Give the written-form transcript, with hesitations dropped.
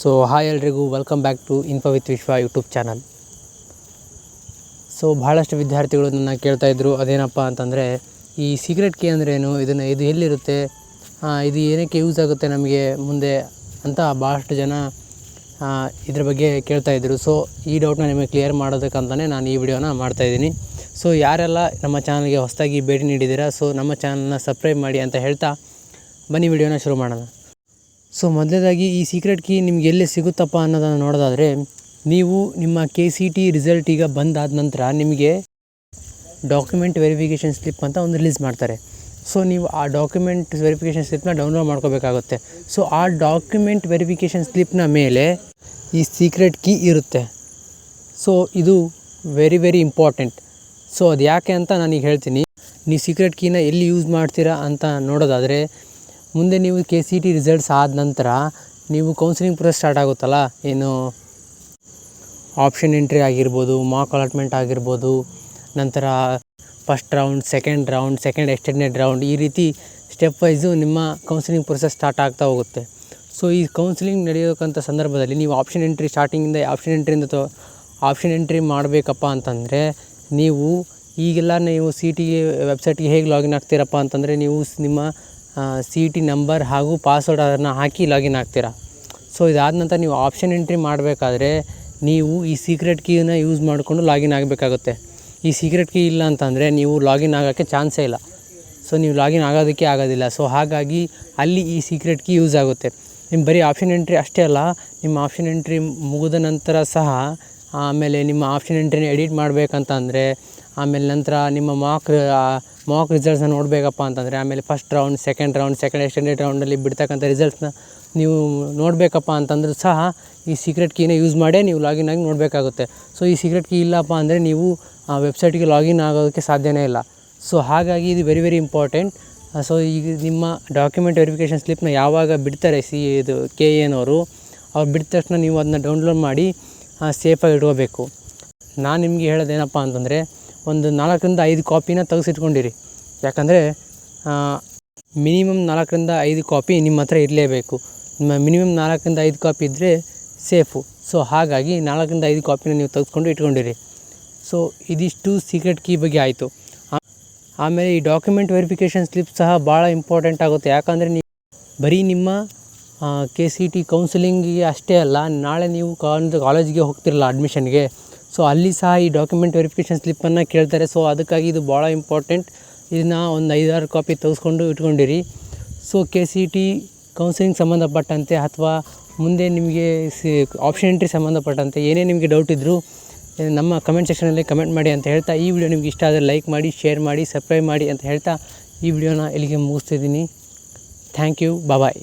So hi ಎಲ್ರಿಗೂ welcome back to info with Vishwa YouTube channel. So ಭಾಳಷ್ಟು ವಿದ್ಯಾರ್ಥಿಗಳು ನನ್ನ ಕೇಳ್ತಾಯಿದ್ರು, ಅದೇನಪ್ಪ ಅಂತಂದರೆ ಈ ಸೀಕ್ರೆಟ್ ಕೀ ಅಂದ್ರೇನು, ಇದು ಎಲ್ಲಿರುತ್ತೆ, ಇದು ಏನಕ್ಕೆ ಯೂಸ್ ಆಗುತ್ತೆ ನಮಗೆ ಮುಂದೆ ಅಂತ ಭಾಳಷ್ಟು ಜನ ಇದ್ರ ಬಗ್ಗೆ ಕೇಳ್ತಾಯಿದ್ರು. ಸೊ ಈ ಡೌಟ್ನ ನಿಮಗೆ ಕ್ಲಿಯರ್ ಮಾಡೋದಕ್ಕಂತಲೇ ನಾನು ಈ ವಿಡಿಯೋನ ಮಾಡ್ತಾಯಿದ್ದೀನಿ. ಸೊ ಯಾರೆಲ್ಲ ನಮ್ಮ ಚಾನಲ್ಗೆ ಹೊಸದಾಗಿ ಭೇಟಿ ನೀಡಿದ್ದೀರಾ, ಸೊ ನಮ್ಮ ಚಾನಲ್ನ ಸಬ್ಸ್ಕ್ರೈಬ್ ಮಾಡಿ ಅಂತ ಹೇಳ್ತಾ ಬನ್ನಿ ವಿಡಿಯೋನ ಶುರು ಮಾಡೋಣ. ಸೊ ಮೊದಲನೇದಾಗಿ ಈ ಸೀಕ್ರೆಟ್ ಕೀ ನಿಮ್ಗೆ ಎಲ್ಲಿ ಸಿಗುತ್ತಪ್ಪ ಅನ್ನೋದನ್ನು ನೋಡೋದಾದರೆ, ನೀವು ನಿಮ್ಮ KCT ರಿಸಲ್ಟ್ ಈಗ ಬಂದಾದ ನಂತರ ನಿಮಗೆ ಡಾಕ್ಯುಮೆಂಟ್ ವೆರಿಫಿಕೇಷನ್ ಸ್ಲಿಪ್ ಅಂತ ಒಂದು ರಿಲೀಸ್ ಮಾಡ್ತಾರೆ. ಸೊ ನೀವು ಆ ಡಾಕ್ಯುಮೆಂಟ್ ವೆರಿಫಿಕೇಷನ್ ಸ್ಲಿಪ್ನ ಡೌನ್ಲೋಡ್ ಮಾಡ್ಕೋಬೇಕಾಗುತ್ತೆ. ಸೊ ಆ ಡಾಕ್ಯುಮೆಂಟ್ ವೆರಿಫಿಕೇಷನ್ ಸ್ಲಿಪ್ನ ಮೇಲೆ ಈ ಸೀಕ್ರೆಟ್ ಕೀ ಇರುತ್ತೆ. ಸೊ ಇದು ವೆರಿ ಇಂಪಾರ್ಟೆಂಟ್. ಸೊ ಅದು ಯಾಕೆ ಅಂತ ನಾನೀಗ ಹೇಳ್ತೀನಿ. ನೀವು ಸೀಕ್ರೆಟ್ ಕೀನ ಎಲ್ಲಿ ಯೂಸ್ ಮಾಡ್ತೀರಾ ಅಂತ ನೋಡೋದಾದರೆ, ಮುಂದೆ ನೀವು KCT ರಿಸಲ್ಟ್ಸ್ ಆದ ನಂತರ ನೀವು ಕೌನ್ಸಿಲಿಂಗ್ ಪ್ರೊಸೆಸ್ ಸ್ಟಾರ್ಟ್ ಆಗುತ್ತಲ್ಲ, ಏನು ಆಪ್ಷನ್ ಎಂಟ್ರಿ ಆಗಿರ್ಬೋದು, ಮಾಕ್ ಅಲಾಟ್ಮೆಂಟ್ ಆಗಿರ್ಬೋದು, ನಂತರ first round, second extended round, ಈ ರೀತಿ ಸ್ಟೆಪ್ ವೈಸು ನಿಮ್ಮ ಕೌನ್ಸಿಲಿಂಗ್ ಪ್ರೊಸೆಸ್ ಸ್ಟಾರ್ಟ್ ಆಗ್ತಾ ಹೋಗುತ್ತೆ. ಸೊ ಈ ಕೌನ್ಸಿಲಿಂಗ್ ನಡೆಯೋಕ್ಕಂಥ ಸಂದರ್ಭದಲ್ಲಿ ನೀವು ಆಪ್ಷನ್ ಎಂಟ್ರಿ ಸ್ಟಾರ್ಟಿಂಗಿಂದ ಆಪ್ಷನ್ ಎಂಟ್ರಿ ಮಾಡಬೇಕಪ್ಪ ಅಂತಂದರೆ, ನೀವು ಈಗೆಲ್ಲ ನೀವು CET ವೆಬ್ಸೈಟ್ಗೆ ಹೇಗೆ ಲಾಗಿನ್ ಆಗ್ತೀರಪ್ಪ ಅಂತಂದರೆ, ನೀವು ನಿಮ್ಮ CET ನಂಬರ್ ಹಾಗೂ ಪಾಸ್ವರ್ಡ್ ಅದನ್ನು ಹಾಕಿ ಲಾಗಿನ್ ಆಗ್ತೀರಾ. ಸೊ ಇದಾದ ನಂತರ ನೀವು ಆಪ್ಷನ್ ಎಂಟ್ರಿ ಮಾಡಬೇಕಾದ್ರೆ ನೀವು ಈ ಸೀಕ್ರೆಟ್ ಕೀನ ಯೂಸ್ ಮಾಡಿಕೊಂಡು ಲಾಗಿನ್ ಆಗಬೇಕಾಗುತ್ತೆ. ಈ ಸೀಕ್ರೆಟ್ ಕೀ ಇಲ್ಲ ಅಂತಂದರೆ ನೀವು ಲಾಗಿನ್ ಆಗೋಕ್ಕೆ ಚಾನ್ಸೇ ಇಲ್ಲ. ಸೊ ನೀವು ಲಾಗಿನ್ ಆಗೋದಕ್ಕೆ ಆಗೋದಿಲ್ಲ. ಸೊ ಹಾಗಾಗಿ ಅಲ್ಲಿ ಈ ಸೀಕ್ರೆಟ್ ಕೀ ಯೂಸ್ ಆಗುತ್ತೆ. ನಿಮ್ಮ ಬರೀ ಆಪ್ಷನ್ ಎಂಟ್ರಿ ಅಷ್ಟೇ ಅಲ್ಲ, ನಿಮ್ಮ ಆಪ್ಷನ್ ಎಂಟ್ರಿ ಮುಗಿದ ನಂತರ ಸಹ ಆಮೇಲೆ ನಿಮ್ಮ ಆಪ್ಷನ್ ಎಂಟ್ರಿನ ಎಡಿಟ್ ಮಾಡಬೇಕಂತಂದರೆ, ಆಮೇಲೆ ನಂತರ ನಿಮ್ಮ ಮಾಕ್ ರಿಸಲ್ಟ್ಸ್ನ ನೋಡಬೇಕಪ್ಪ ಅಂತಂದರೆ, ಆಮೇಲೆ ಫಸ್ಟ್ ರೌಂಡ್, ಸೆಕೆಂಡ್ ಎಕ್ಸ್ಟೆಂಡೆಡ್ ರೌಂಡಲ್ಲಿ ಬಿಡ್ತಕ್ಕಂಥ ರಿಸಲ್ಟ್ಸ್ನ ನೀವು ನೋಡಬೇಕಪ್ಪ ಅಂತಂದ್ರೆ ಸಹ ಈ ಸೀಕ್ರೆಟ್ ಕೀನ ಯೂಸ್ ಮಾಡೇ ನೀವು ಲಾಗಿನ್ ಆಗಿ ನೋಡಬೇಕಾಗುತ್ತೆ. ಸೊ ಈ ಸೀಕ್ರೆಟ್ ಕೀ ಇಲ್ಲಪ್ಪ ಅಂದರೆ ನೀವು ಆ ವೆಬ್ಸೈಟ್ಗೆ ಲಾಗಿನ್ ಆಗೋದಕ್ಕೆ ಸಾಧ್ಯನೇ ಇಲ್ಲ. ಸೊ ಹಾಗಾಗಿ ಇದು ವೆರಿ ಇಂಪಾರ್ಟೆಂಟ್. ಸೊ ಈಗ ನಿಮ್ಮ ಡಾಕ್ಯುಮೆಂಟ್ ವೆರಿಫಿಕೇಷನ್ ಸ್ಲಿಪ್ನ ಯಾವಾಗ ಬಿಡ್ತಾರೆ KANವರು, ಅವ್ರು ಬಿಟ್ಟ ತಕ್ಷಣ ನೀವು ಅದನ್ನ ಡೌನ್ಲೋಡ್ ಮಾಡಿ ಸೇಫಾಗಿ ಇಟ್ಕೋಬೇಕು. ನಾನು ನಿಮಗೆ ಹೇಳೋದೇನಪ್ಪ ಅಂತಂದರೆ, ಒಂದು 4ರಿಂದ 5 ಕಾಪಿನ ತೆಗೆಸಿಟ್ಕೊಂಡಿರಿ. ಯಾಕಂದರೆ ಮಿನಿಮಮ್ 4ರಿಂದ 5 ಕಾಪಿ ನಿಮ್ಮ ಹತ್ರ ಇರಲೇಬೇಕು. ಮಿನಿಮಮ್ 4ರಿಂದ 5 ಕಾಪಿ ಇದ್ದರೆ ಸೇಫು. ಸೊ ಹಾಗಾಗಿ 4ರಿಂದ 5 ಕಾಪಿನ ನೀವು ತೆಗೆಸ್ಕೊಂಡು ಇಟ್ಕೊಂಡಿರಿ. ಸೊ ಇದಿಷ್ಟು ಸೀಕ್ರೆಟ್ ಕೀ ಬಗ್ಗೆ ಆಯಿತು. ಆಮೇಲೆ ಈ ಡಾಕ್ಯುಮೆಂಟ್ ವೆರಿಫಿಕೇಷನ್ ಸ್ಲಿಪ್ ಸಹ ಭಾಳ ಇಂಪಾರ್ಟೆಂಟ್ ಆಗುತ್ತೆ. ಯಾಕಂದರೆ ನೀವು ಬರೀ ನಿಮ್ಮ KCT ಕೌನ್ಸಿಲಿಂಗಿಗೆ ಅಷ್ಟೇ ಅಲ್ಲ, ನಾಳೆ ನೀವು ಕಾಲೇಜಿಗೆ ಹೋಗ್ತಿರಲ್ಲ ಅಡ್ಮಿಷನ್ಗೆ, ಸೊ ಅಲ್ಲಿ ಸಹ ಈ ಡಾಕ್ಯುಮೆಂಟ್ ವೆರಿಫಿಕೇಷನ್ ಸ್ಲಿಪ್ಪನ್ನು ಕೇಳ್ತಾರೆ. ಸೊ ಅದಕ್ಕಾಗಿ ಇದು ಭಾಳ ಇಂಪಾರ್ಟೆಂಟ್. ಇದನ್ನು ಒಂದು 5-6 ಕಾಪಿ ತೆಗೆಸ್ಕೊಂಡು ಇಟ್ಕೊಂಡಿರಿ. ಸೊ KCT ಕೌನ್ಸಿಲಿಂಗ್ ಸಂಬಂಧಪಟ್ಟಂತೆ ಅಥವಾ ಮುಂದೆ ನಿಮಗೆ ಆಪ್ಷನ್ ಎಂಟ್ರಿ ಸಂಬಂಧಪಟ್ಟಂತೆ ಏನೇ ನಿಮಗೆ ಡೌಟ್ ಇದ್ದರೂ ನಮ್ಮ ಕಮೆಂಟ್ ಸೆಕ್ಷನಲ್ಲಿ ಕಮೆಂಟ್ ಮಾಡಿ ಅಂತ ಹೇಳ್ತಾ, ಈ ವಿಡಿಯೋ ನಿಮ್ಗೆ ಇಷ್ಟ ಆದರೆ ಲೈಕ್ ಮಾಡಿ, ಶೇರ್ ಮಾಡಿ, ಸಬ್ಸ್ಕ್ರೈಬ್ ಮಾಡಿ ಅಂತ ಹೇಳ್ತಾ ಈ ವಿಡಿಯೋನ ಇಲ್ಲಿಗೆ ಮುಗಿಸ್ತಿದ್ದೀನಿ. Thank you. ಬಾಯ್.